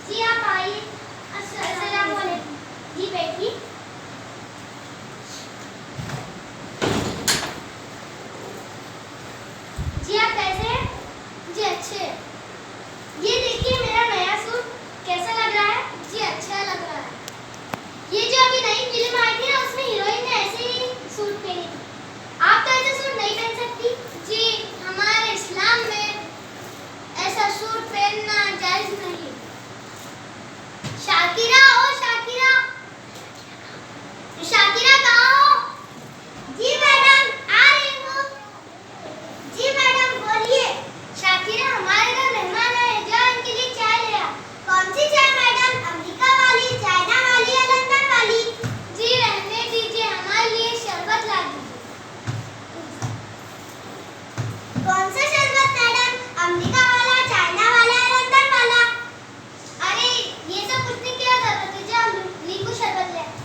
जी आप आइए। अस्सलाम वालेकुम। जी बैठिए। जी आप कैसे हैं? जी अच्छे। ये देखिए मेरा नया सूट कैसा लग रहा है? जी अच्छा लग रहा है। ये जो अभी नई फिल्म आई थी ना, उसमें हीरोइन ने ऐसे ही सूट पहनी थी। आप तो ऐसा सूट नहीं पहन सकती। जी हमारे इस्लाम में ऐसा सूट पहनना जायज नहीं। शाकिरा, ओ शाकिरा, शाकिरा कहाँ हो? जी मैडम आ रही हूँ। जी मैडम बोलिए। शाकिरा हमारे घर मेहमान आए, जाओ इनके लिए चाय ले आओ। कौन सी चाय मैडम? अमेरिका वाली, चाइना वाली या लंदन वाली? जी रहने दीजिए, हमारे लिए शरबत ला दीजिए। कौन सा शरबत मैडम? अमेरिका वाला, चाइना वाला या लंदन वाला? अरे ये सब पूछने की क्या जरूरत है, जाओ नींबू शरबत ले आओ।